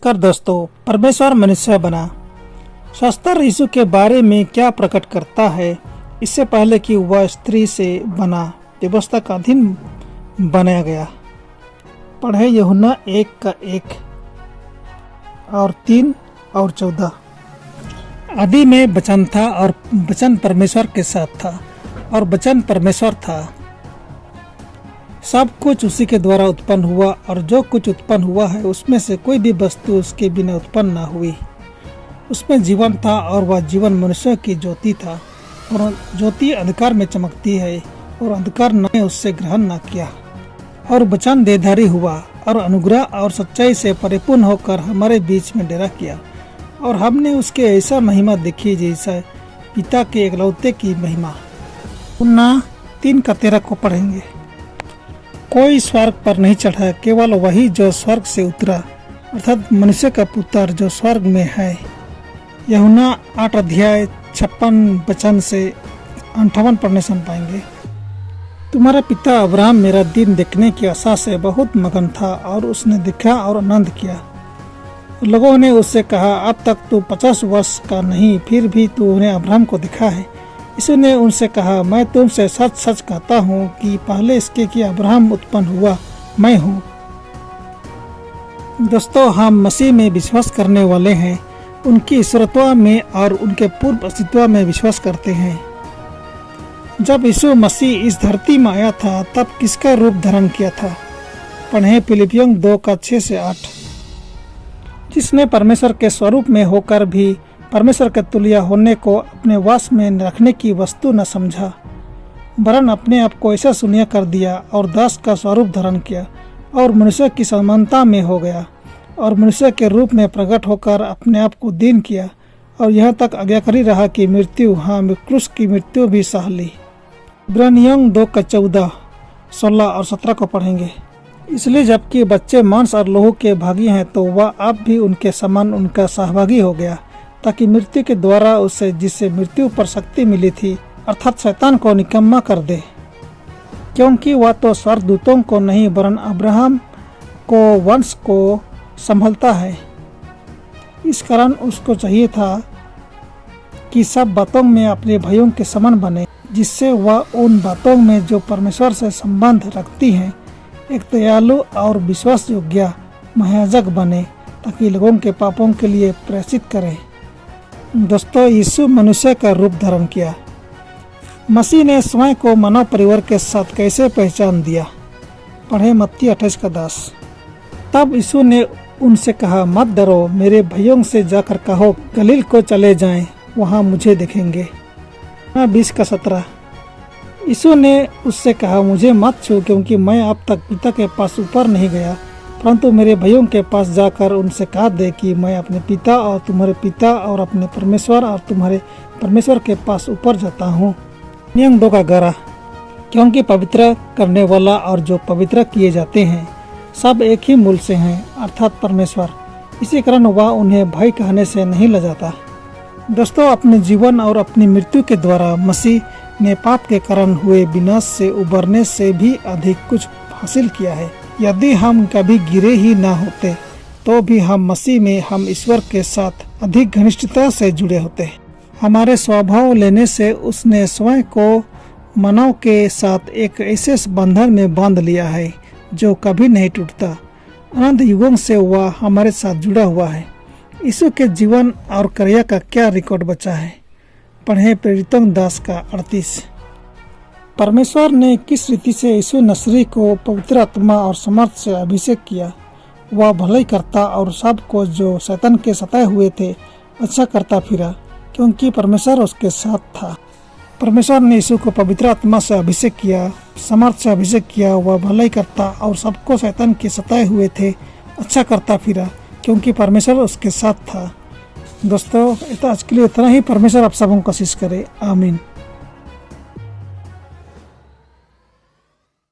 नमस्कार दोस्तों, परमेश्वर मनुष्य बना। शास्त्र यीशु के बारे में क्या प्रकट करता है? इससे पहले कि वह स्त्री से बना, व्यवस्था का अधीन बनाया गया। पढ़े यूहन्ना 1:1 और 3 और 14। आदि में वचन था और वचन परमेश्वर के साथ था और वचन परमेश्वर था। सब कुछ उसी के द्वारा उत्पन्न हुआ और जो कुछ उत्पन्न हुआ है उसमें से कोई भी वस्तु उसके बिना उत्पन्न न हुई। उसमें जीवन था और वह जीवन मनुष्य की ज्योति था, और ज्योति अंधकार में चमकती है और अंधकार ने उससे ग्रहण न किया। और वचन देहधारी हुआ और अनुग्रह और सच्चाई से परिपूर्ण होकर हमारे बीच में डेरा किया, और हमने उसके ऐसा महिमा देखी जैसा पिता के एकलौते की महिमा। पुन्ना 3:13 को पढ़ेंगे। कोई स्वर्ग पर नहीं चढ़ा, केवल वही जो स्वर्ग से उतरा, अर्थात मनुष्य का पुत्र जो स्वर्ग में है। यूहन्ना 8:56 वचन से 58 पढ़ने सुन पाएंगे। तुम्हारा पिता अब्राहम मेरा दिन देखने की आशा से बहुत मगन था और उसने देखा और आनंद किया। लोगों ने उससे कहा, अब तक तू 50 वर्ष का नहीं, फिर भी तूने अब्राहम को देखा है। यीशु ने उनसे कहा, मैं तुमसे सच सच कहता हूँ कि पहले इसके कि अब्राहम उत्पन्न हुआ, मैं हूँ। दोस्तों, हम मसीह में विश्वास करने वाले हैं, उनकी ईश्वरत्व में और उनके पूर्व अस्तित्व में विश्वास करते हैं। जब यीशु मसीह इस धरती में आया था तब किसका रूप धारण किया था? पढ़ें फिलिपियों 2:6 से 8। जिसने परमेश्वर के स्वरूप में होकर भी परमेश्वर के तुल्य होने को अपने वश में रखने की वस्तु न समझा, वरन अपने आप को ऐसा शून्य कर दिया और दास का स्वरूप धारण किया और मनुष्य की समानता में हो गया, और मनुष्य के रूप में प्रकट होकर अपने आप को दीन किया और यहाँ तक आज्ञाकारी रहा कि मृत्यु, क्रूस की मृत्यु भी सह ली। इब्रानियों 2:14, 16 और 17 को पढ़ेंगे। इसलिए जबकि बच्चे मांस और लहू के भागी हैं, तो वह अब भी उनके समान उनका सहभागी हो गया, ताकि मृत्यु के द्वारा उसे जिससे मृत्यु पर शक्ति मिली थी, अर्थात शैतान को निकम्मा कर दे। क्योंकि वह तो स्वर्गदूतों को नहीं वरन अब्राहम को वंश को संभलता है। इस कारण उसको चाहिए था कि सब बातों में अपने भाइयों के समान बने, जिससे वह उन बातों में जो परमेश्वर से संबंध रखती हैं एक दयालु और विश्वास योग्य महायाजक बने, ताकि लोगों के पापों के लिए प्रायश्चित करे। दोस्तों, यीशु मनुष्य का रूप धारण किया। मसीह ने स्वयं को मानव परिवार के साथ कैसे पहचान दिया? पढ़े मत्ती 28:10। तब यीशु ने उनसे कहा, मत डरो, मेरे भाइयों से जाकर कहो गलील को चले जाएं, वहां मुझे देखेंगे। 20:17। यीशु ने उससे कहा, मुझे मत छू, क्योंकि मैं अब तक पिता के पास ऊपर नहीं गया, परंतु मेरे भाइयों के पास जाकर उनसे कहा दे कि मैं अपने पिता और तुम्हारे पिता और अपने परमेश्वर और तुम्हारे परमेश्वर के पास ऊपर जाता हूँ। नियम 2:11। क्योंकि पवित्र करने वाला और जो पवित्र किए जाते हैं सब एक ही मूल से हैं, अर्थात परमेश्वर। इसी कारण वह उन्हें भाई कहने से नहीं लजाता। दोस्तों, अपने जीवन और अपनी मृत्यु के द्वारा मसीह ने पाप के कारण हुए विनाश से उबरने से भी अधिक कुछ हासिल किया है। यदि हम कभी गिरे ही ना होते तो भी हम मसीह में हम ईश्वर के साथ अधिक घनिष्ठता से जुड़े होते। हमारे स्वभाव लेने से उसने स्वयं को मानव के साथ एक ऐसे बंधन में बांध लिया है जो कभी नहीं टूटता। अनंत युगों से वह हमारे साथ जुड़ा हुआ है। यीशु के जीवन और क्रिया का क्या रिकॉर्ड बचा है? पढ़े प्रेरितों 10:38। परमेश्वर ने किस रीति से यीशु नसरी को पवित्र आत्मा और समर्थ से अभिषेक किया। वह भलाई करता और सब को जो शैतान के सताए हुए थे अच्छा करता फिरा, क्योंकि परमेश्वर उसके साथ था। परमेश्वर ने यीशु को पवित्र आत्मा से अभिषेक किया, समर्थ से अभिषेक किया। वह भलाई करता और सबको शैतान के सताए हुए थे अच्छा करता फिरा, क्योंकि परमेश्वर उसके साथ था। दोस्तों, आज के लिए इतना ही। परमेश्वर आप सबों को आशीष करे। आमीन।